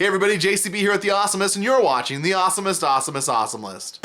Hey everybody, JCB here at the Awesomist, and you're watching the Awesomist Awesome List.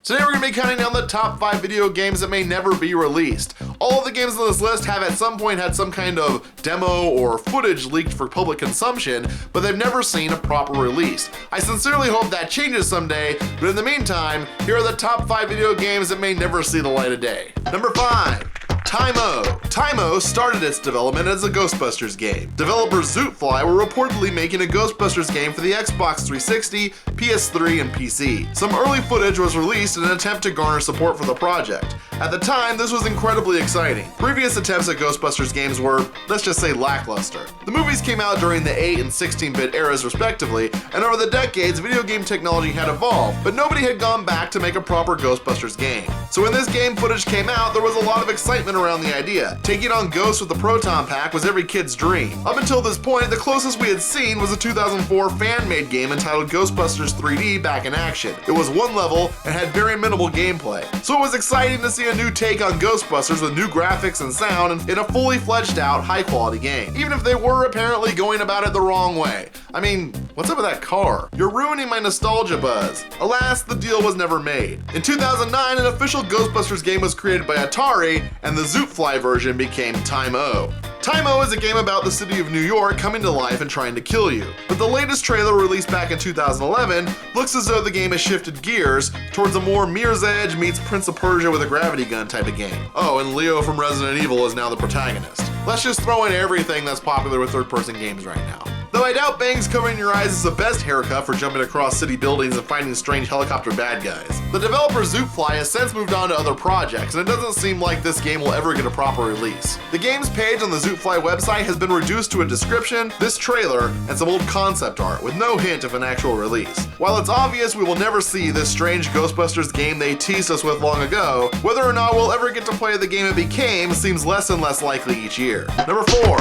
Today we're going to be counting down the top 5 video games that may never be released. All of the games on this list have at some point had some kind of demo or footage leaked for public consumption, but they've never seen a proper release. I sincerely hope that changes someday, but in the meantime, here are the top 5 video games that may never see the light of day. Number 5. Time-O. Time-O started its development as a Ghostbusters game. Developers Zootfly were reportedly making a Ghostbusters game for the Xbox 360, PS3, and PC. Some early footage was released in an attempt to garner support for the project. At the time, this was incredibly exciting. Previous attempts at Ghostbusters games were, let's just say, lackluster. The movies came out during the 8 and 16-bit eras respectively, and over the decades, video game technology had evolved, but nobody had gone back to make a proper Ghostbusters game. So when this game footage came out, there was a lot of excitement around the idea. Taking on ghosts with the proton pack was every kid's dream. Up until this point, the closest we had seen was a 2004 fan-made game entitled Ghostbusters 3D Back in Action. It was one level and had very minimal gameplay. So it was exciting to see a new take on Ghostbusters with new graphics and sound in a fully fleshed out, high-quality game. Even if they were apparently going about it the wrong way. I mean, what's up with that car? You're ruining my nostalgia buzz. Alas, the deal was never made. In 2009, an official Ghostbusters game was created by Atari, and the Zootfly version became Time-O. Time-O is a game about the city of New York coming to life and trying to kill you. But the latest trailer released back in 2011 looks as though the game has shifted gears towards a more Mirror's Edge meets Prince of Persia with a gravity gun type of game. Oh, and Leo from Resident Evil is now the protagonist. Let's just throw in everything that's popular with third-person games right now. Though I doubt bangs covering your eyes is the best haircut for jumping across city buildings and finding strange helicopter bad guys. The developer Zootfly has since moved on to other projects, and it doesn't seem like this game will ever get a proper release. The game's page on the Zootfly website has been reduced to a description, this trailer, and some old concept art, with no hint of an actual release. While it's obvious we will never see this strange Ghostbusters game they teased us with long ago, whether or not we'll ever get to play the game it became seems less and less likely each year. Number 4.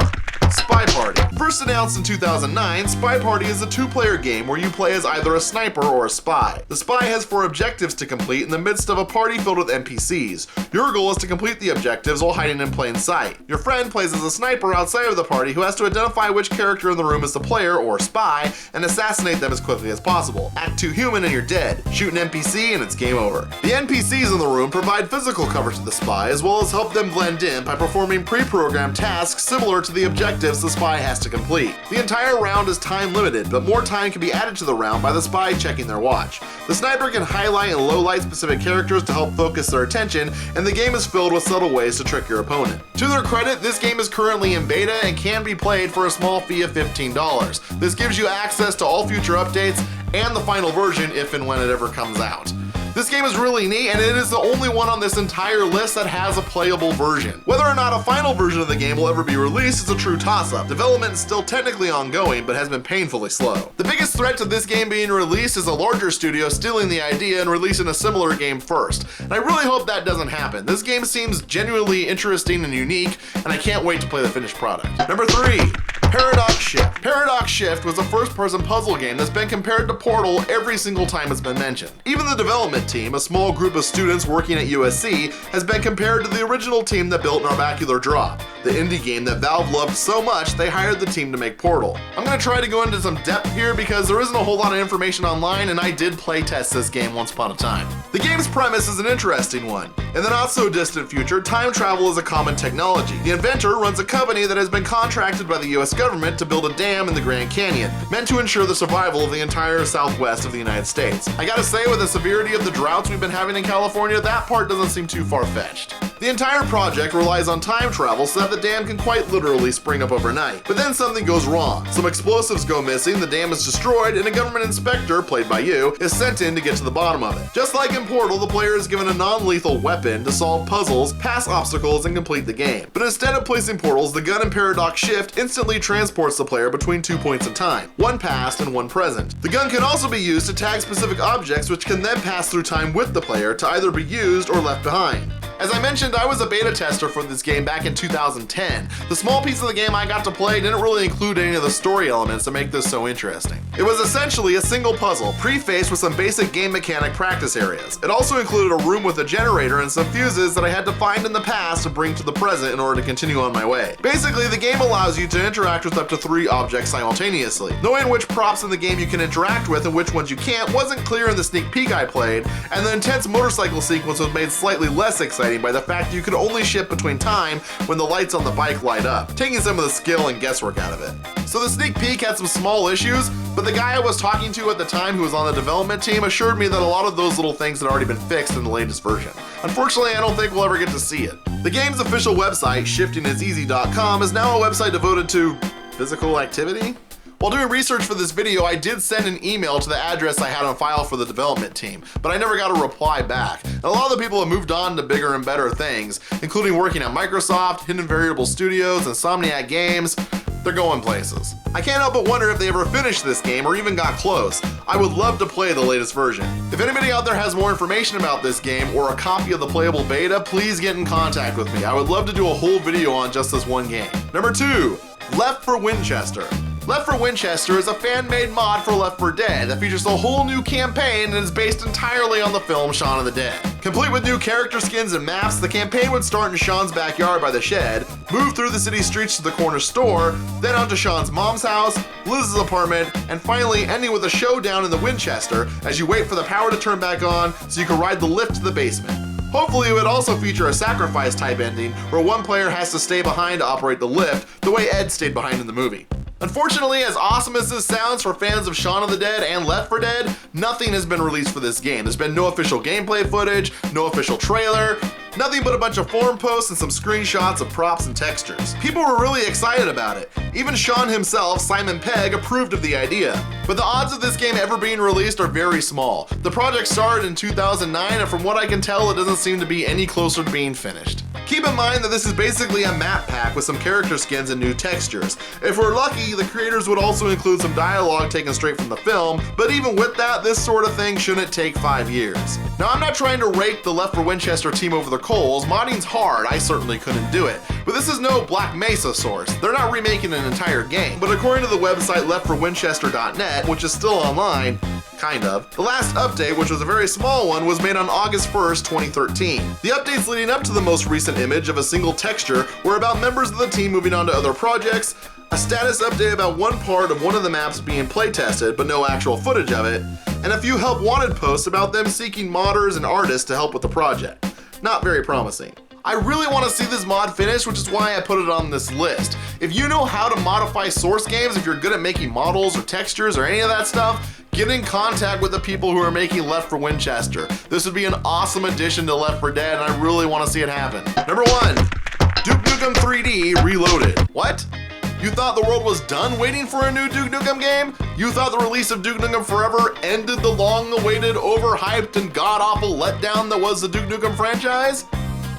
Spy Party. First announced in 2009, Spy Party is a 2-player game where you play as either a sniper or a spy. The spy has 4 objectives to complete in the midst of a party filled with NPCs. Your goal is to complete the objectives while hiding in plain sight. Your friend plays as a sniper outside of the party who has to identify which character in the room is the player or spy and assassinate them as quickly as possible. Act too human and you're dead. Shoot an NPC and it's game over. The NPCs in the room provide physical cover to the spy as well as help them blend in by performing pre-programmed tasks similar to the objectives the spy has to complete. The entire round is time limited, but more time can be added to the round by the spy checking their watch. The sniper can highlight and low-light specific characters to help focus their attention, and the game is filled with subtle ways to trick your opponent. To their credit, this game is currently in beta and can be played for a small fee of $15. This gives you access to all future updates and the final version if and when it ever comes out. This game is really neat, and it is the only one on this entire list that has a playable version. Whether or not a final version of the game will ever be released is a true toss-up. Development is still technically ongoing, but has been painfully slow. The biggest threat to this game being released is a larger studio stealing the idea and releasing a similar game first. And I really hope that doesn't happen. This game seems genuinely interesting and unique, and I can't wait to play the finished product. Number 3. Paradox Shift. Paradox Shift was a first-person puzzle game that's been compared to Portal every single time it's been mentioned. Even the development team, a small group of students working at USC, has been compared to the original team that built Narbacular Drop, the indie game that Valve loved so much they hired the team to make Portal. I'm going to try to go into some depth here because there isn't a whole lot of information online, and I did playtest this game once upon a time. The game's premise is an interesting one. In the not-so-distant future, time travel is a common technology. The inventor runs a company that has been contracted by the US government to build a dam in the Grand Canyon, meant to ensure the survival of the entire southwest of the United States. I gotta say, with the severity of the droughts we've been having in California, that part doesn't seem too far-fetched. The entire project relies on time travel so that the dam can quite literally spring up overnight. But then something goes wrong. Some explosives go missing, the dam is destroyed, and a government inspector, played by you, is sent in to get to the bottom of it. Just like in Portal, the player is given a non-lethal weapon to solve puzzles, pass obstacles, and complete the game. But instead of placing portals, the gun in Paradox Shift instantly transports the player between 2 points in time, one past and one present. The gun can also be used to tag specific objects which can then pass through time with the player to either be used or left behind. As I mentioned, I was a beta tester for this game back in 2010. The small piece of the game I got to play didn't really include any of the story elements that make this so interesting. It was essentially a single puzzle, prefaced with some basic game mechanic practice areas. It also included a room with a generator and some fuses that I had to find in the past to bring to the present in order to continue on my way. Basically, the game allows you to interact with up to 3 objects simultaneously. Knowing which props in the game you can interact with and which ones you can't wasn't clear in the sneak peek I played, and the intense motorcycle sequence was made slightly less exciting by the fact you could only shift between time when the lights on the bike light up, taking some of the skill and guesswork out of it. So the sneak peek had some small issues, but the guy I was talking to at the time who was on the development team assured me that a lot of those little things had already been fixed in the latest version. Unfortunately, I don't think we'll ever get to see it. The game's official website, shiftingiseasy.com, is now a website devoted to physical activity? While doing research for this video, I did send an email to the address I had on file for the development team, but I never got a reply back. And a lot of the people have moved on to bigger and better things, including working at Microsoft, Hidden Variable Studios, Insomniac Games. They're going places. I can't help but wonder if they ever finished this game or even got close. I would love to play the latest version. If anybody out there has more information about this game or a copy of the playable beta, please get in contact with me. I would love to do a whole video on just this one game. Number 2, Left for Winchester. Left for Winchester is a fan-made mod for Left 4 Dead that features a whole new campaign and is based entirely on the film Shaun of the Dead. Complete with new character skins and maps, the campaign would start in Shaun's backyard by the shed, move through the city streets to the corner store, then onto Shaun's mom's house, Liz's apartment, and finally ending with a showdown in the Winchester as you wait for the power to turn back on so you can ride the lift to the basement. Hopefully it would also feature a sacrifice type ending where one player has to stay behind to operate the lift the way Ed stayed behind in the movie. Unfortunately, as awesome as this sounds for fans of Shaun of the Dead and Left 4 Dead, nothing has been released for this game. There's been no official gameplay footage, no official trailer, nothing but a bunch of forum posts and some screenshots of props and textures. People were really excited about it. Even Shaun himself, Simon Pegg, approved of the idea. But the odds of this game ever being released are very small. The project started in 2009, and from what I can tell, it doesn't seem to be any closer to being finished. Keep in mind that this is basically a map pack with some character skins and new textures. If we're lucky, the creators would also include some dialogue taken straight from the film, but even with that, this sort of thing shouldn't take 5 years. Now, I'm not trying to rake the Left 4 Winchester team over the coals. Modding's hard, I certainly couldn't do it. But this is no Black Mesa source. They're not remaking an entire game. But according to the website leftforwinchester.net, which is still online, kind of, the last update, which was a very small one, was made on August 1st, 2013. The updates leading up to the most recent image of a single texture were about members of the team moving on to other projects, a status update about one part of one of the maps being playtested, but no actual footage of it, and a few help wanted posts about them seeking modders and artists to help with the project. Not very promising. I really want to see this mod finished, which is why I put it on this list. If you know how to modify source games, if you're good at making models or textures or any of that stuff, get in contact with the people who are making Left 4 Winchester. This would be an awesome addition to Left 4 Dead, and I really want to see it happen. Number 1, Duke Nukem 3D Reloaded. What? You thought the world was done waiting for a new Duke Nukem game? You thought the release of Duke Nukem Forever ended the long-awaited, overhyped, and god-awful letdown that was the Duke Nukem franchise?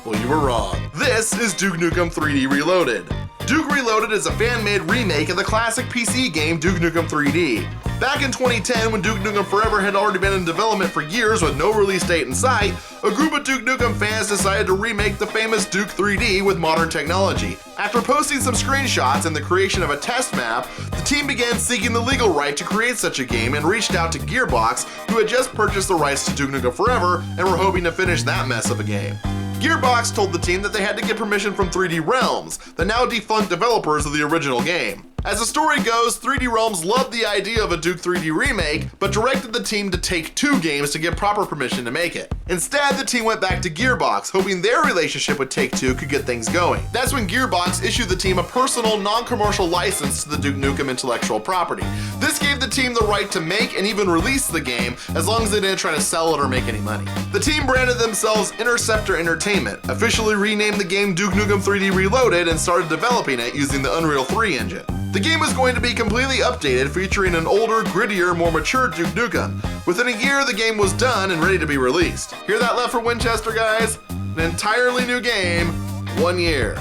Well, you were wrong. This is Duke Nukem 3D Reloaded. Duke Reloaded is a fan-made remake of the classic PC game Duke Nukem 3D. Back in 2010, when Duke Nukem Forever had already been in development for years with no release date in sight, a group of Duke Nukem fans decided to remake the famous Duke 3D with modern technology. After posting some screenshots and the creation of a test map, the team began seeking the legal right to create such a game and reached out to Gearbox, who had just purchased the rights to Duke Nukem Forever and were hoping to finish that mess of a game. Gearbox told the team that they had to get permission from 3D Realms, the now defunct developers of the original game. As the story goes, 3D Realms loved the idea of a Duke 3D remake, but directed the team to take 2 games to get proper permission to make it. Instead, the team went back to Gearbox, hoping their relationship with Take-Two could get things going. That's when Gearbox issued the team a personal, non-commercial license to the Duke Nukem intellectual property. This gave the team the right to make and even release the game, as long as they didn't try to sell it or make any money. The team branded themselves Interceptor Entertainment, officially renamed the game Duke Nukem 3D Reloaded, and started developing it using the Unreal 3 engine. The game is going to be completely updated, featuring an older, grittier, more mature Duke Nukem. Within a year, the game was done and ready to be released. Hear that, Left 4 Winchester, guys? An entirely new game, 1 year.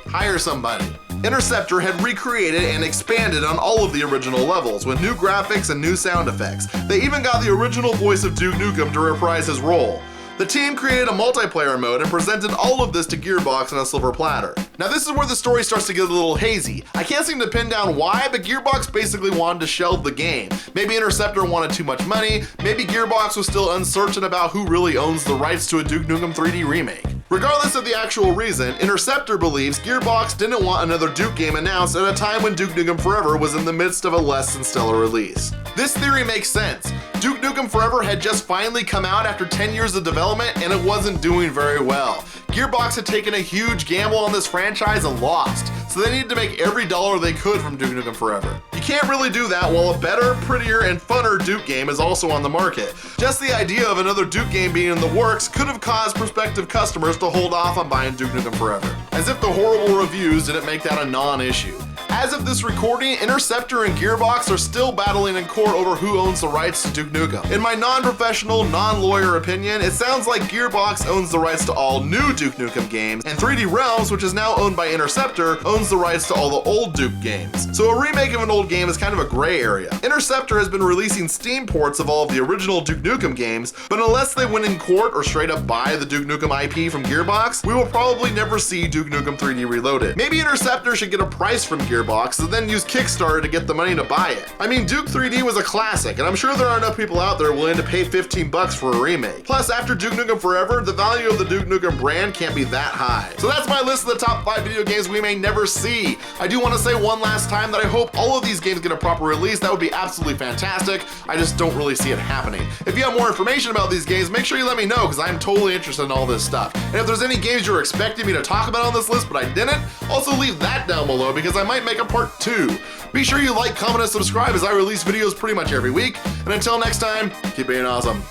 Hire somebody. Interceptor had recreated and expanded on all of the original levels with new graphics and new sound effects. They even got the original voice of Duke Nukem to reprise his role. The team created a multiplayer mode and presented all of this to Gearbox on a silver platter. Now this is where the story starts to get a little hazy. I can't seem to pin down why, but Gearbox basically wanted to shelve the game. Maybe Interceptor wanted too much money, maybe Gearbox was still uncertain about who really owns the rights to a Duke Nukem 3D remake. Regardless of the actual reason, Interceptor believes Gearbox didn't want another Duke game announced at a time when Duke Nukem Forever was in the midst of a less than stellar release. This theory makes sense. Duke Nukem Forever had just finally come out after 10 years of development and it wasn't doing very well. Gearbox had taken a huge gamble on this franchise and lost, so they needed to make every dollar they could from Duke Nukem Forever. You can't really do that while a better, prettier, and funner Duke game is also on the market. Just the idea of another Duke game being in the works could have caused prospective customers to hold off on buying Duke Nukem Forever. As if the horrible reviews didn't make that a non-issue. As of this recording, Interceptor and Gearbox are still battling in court over who owns the rights to Duke Nukem. In my non-professional, non-lawyer opinion, it sounds like Gearbox owns the rights to all new Duke Nukem games, and 3D Realms, which is now owned by Interceptor, owns the rights to all the old Duke games. So a remake of an old game is kind of a gray area. Interceptor has been releasing Steam ports of all of the original Duke Nukem games, but unless they win in court or straight up buy the Duke Nukem IP from Gearbox, we will probably never see Duke Nukem 3D Reloaded. Maybe Interceptor should get a price from Gearbox and then use Kickstarter to get the money to buy it. I mean, Duke 3D was a classic, and I'm sure there are enough people out there willing to pay 15 bucks for a remake. Plus, after Duke Nukem Forever, the value of the Duke Nukem brand can't be that high. So that's my list of the top 5 video games we may never see. I do want to say one last time that I hope all of these games get a proper release. That would be absolutely fantastic. I just don't really see it happening. If you have more information about these games, make sure you let me know, because I'm totally interested in all this stuff. And if there's any games you're expecting me to talk about on this list but I didn't, also leave that down below, because I might make a part 2. Be sure you like, comment, and subscribe as I release videos pretty much every week. And until next time, keep being awesome.